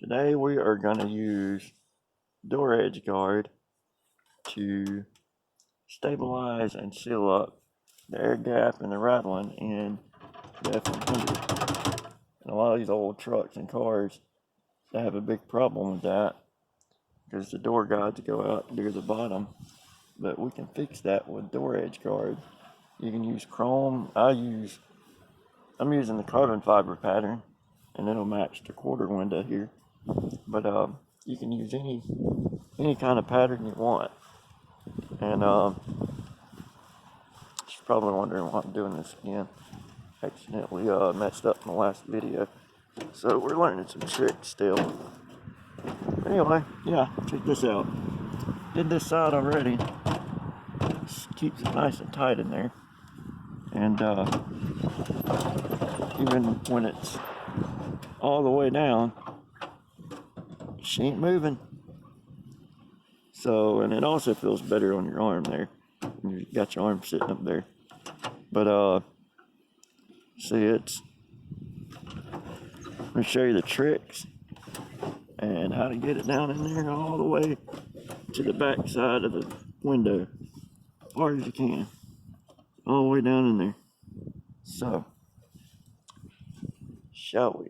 Today we are going to use door edge guard to stabilize and seal up the air gap and the rattling in the F-100. And a lot of these old trucks and cars, they have a big problem with that because the door guides go out near the bottom. But we can fix that with door edge guard. You can use chrome. I'm using the carbon fiber pattern, and it'll match the quarter window here. But you can use any kind of pattern you want. And she's probably wondering why I'm doing this again. Accidentally messed up in the last video, so we're learning some tricks still. Anyway, yeah, check this out. Did this side already. Just keeps it nice and tight in there. And even when it's all the way down, she ain't moving. So, and it also feels better on your arm there. You got your arm sitting up there. But see, I'm gonna show you the tricks and how to get it down in there all the way to the back side of the window, as far as you can, all the way down in there. So, shall we?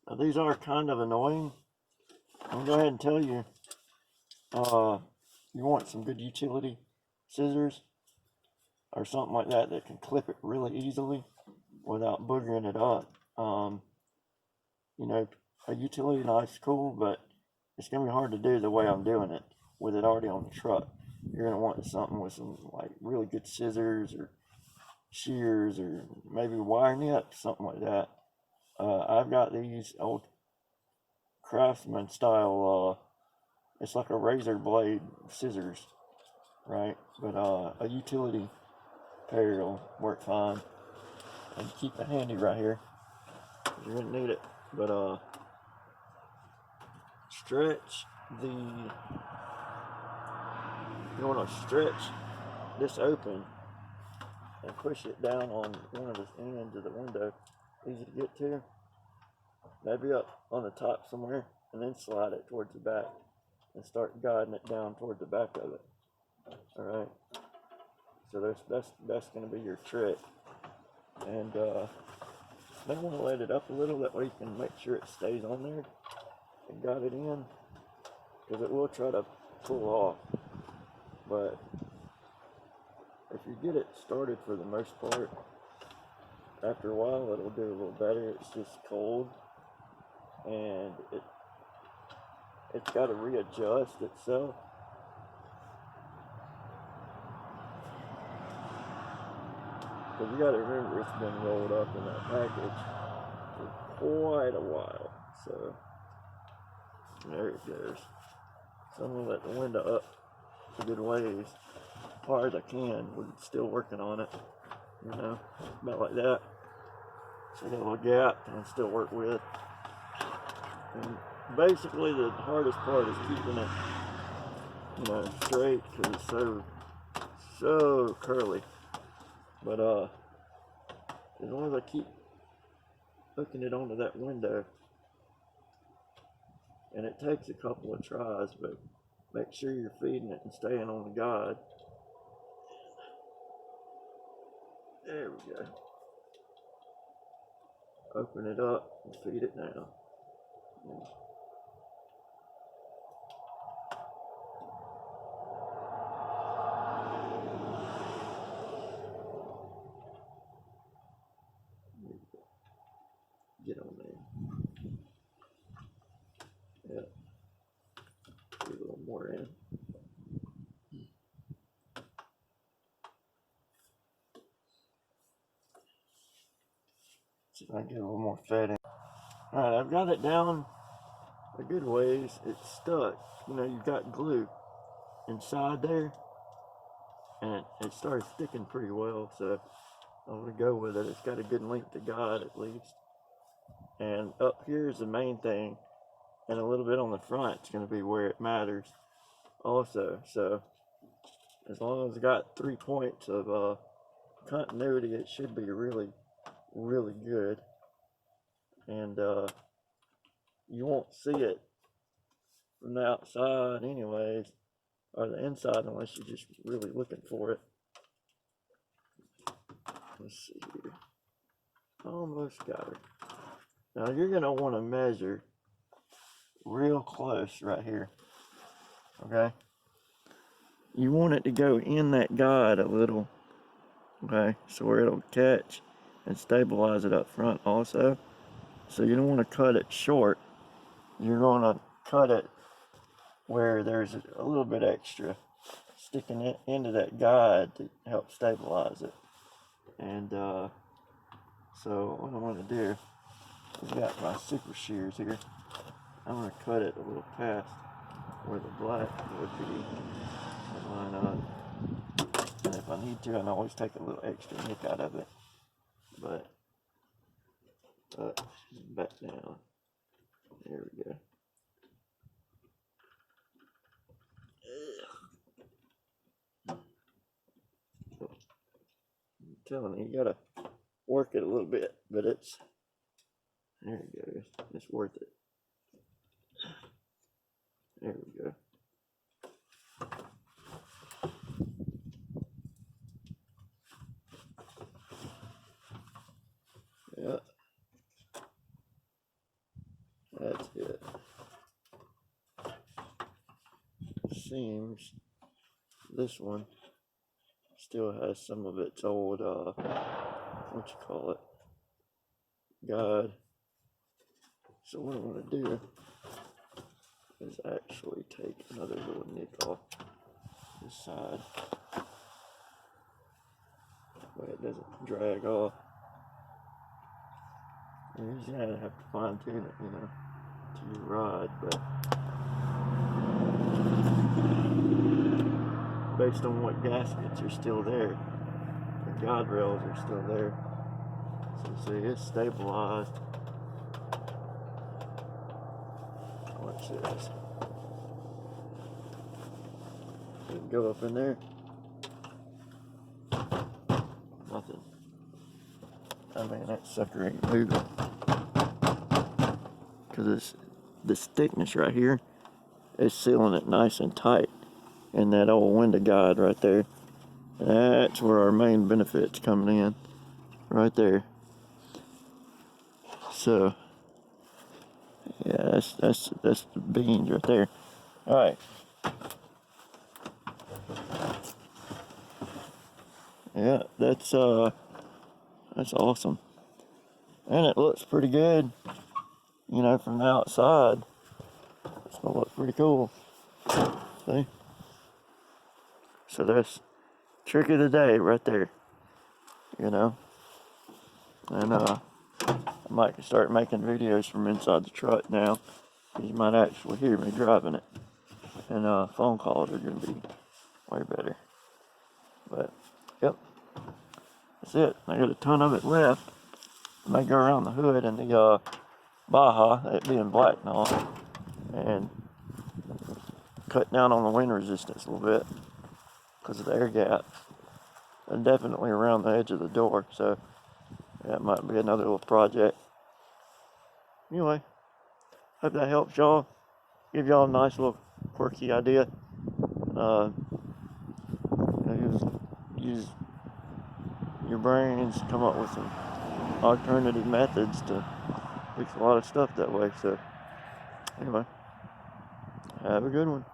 Now, these are kind of annoying. I'll go ahead and tell you, you want some good utility scissors or something like that that can clip it really easily without boogering it up. You know, a utility knife's cool, but it's gonna be hard to do the way I'm doing it with it already on the truck. You're gonna want something with some like really good scissors or shears or maybe wire nip, something like that. I've got these old Craftsman style, it's like a razor blade scissors, right? But a utility pair will work fine. And keep it handy right here. You're gonna need it. But you wanna stretch this open and push it down on one of the ends of the window. Easy to get to. Maybe up on the top somewhere, and then slide it towards the back and start guiding it down toward the back of it. All right. So that's going to be your trick. And may want to let it up a little, that way you can make sure it stays on there and guide it in, because it will try to pull off. But if you get it started for the most part, after a while it'll do a little better. It's just cold, and it's got to readjust itself. Because you got to remember, it's been rolled up in that package for quite a while. So there it goes. So I'm gonna let the window up a good ways, as far as I can. We're still working on it, you know, about like that. So I got a little gap and I still work with. And basically the hardest part is keeping it, you know, straight, because it's so curly. But as long as I keep hooking it onto that window, and it takes a couple of tries, but make sure you're feeding it and staying on the guide. There we go. Open it up and feed it down. Get on there. Yeah. Get a little more in. See if I can get a little more fed in. Alright, I've got it down a good ways. It's stuck. You know, you've got glue inside there, and it started sticking pretty well, so I'm going to go with it. It's got a good length to guide at least. And up here is the main thing, and a little bit on the front is going to be where it matters also. So as long as it's got 3 points of continuity, it should be really good. and you won't see it from the outside anyways, or the inside, unless you're just really looking for it. Let's see here. Almost got her. Now you're going to want to measure real close right here. Okay? You want it to go in that guide a little. Okay? So where it'll catch and stabilize it up front also. So you don't want to cut it short. You're going to cut it where there's a little bit extra sticking it into that guide to help stabilize it. And so what I'm going to do, I've got my super shears here. I'm going to cut it a little past where the black would be and line up. And if I need to, I can always take a little extra nick out of it. But back down. There we go. I'm telling you, you gotta work it a little bit, but it's, there it goes. It's worth it. There we go. Yeah. That's it. Seems this one still has some of its old what you call it, guide. So what I'm going to do is actually take another little nick off this side, that way it doesn't drag off. And you're going to have to fine tune it, you know, to your rod, but based on what gaskets are still there, the guide rails are still there. So see, it's stabilized. Watch this. Go up in there. Nothing. I mean, that sucker ain't moving. Because it's this thickness right here is sealing it nice and tight. And that old window guide right there. That's where our main benefit's coming in. Right there. So yeah, that's the beans right there. Alright. Yeah, that's awesome. And it looks pretty good. You know, from the outside. It's gonna look pretty cool. See? So that's trick of the day right there. You know? And I might start making videos from inside the truck now. You might actually hear me driving it. And phone calls are gonna be way better. But yep. That's it. I got a ton of it left. I may go around the hood and the Baja, it being black and all, and cut down on the wind resistance a little bit because of the air gaps, and definitely around the edge of the door. So that might be another little project. Anyway, hope that helps y'all. Give y'all a nice little quirky idea. Use your brains, come up with some alternative methods to fix a lot of stuff that way. So anyway, have a good one.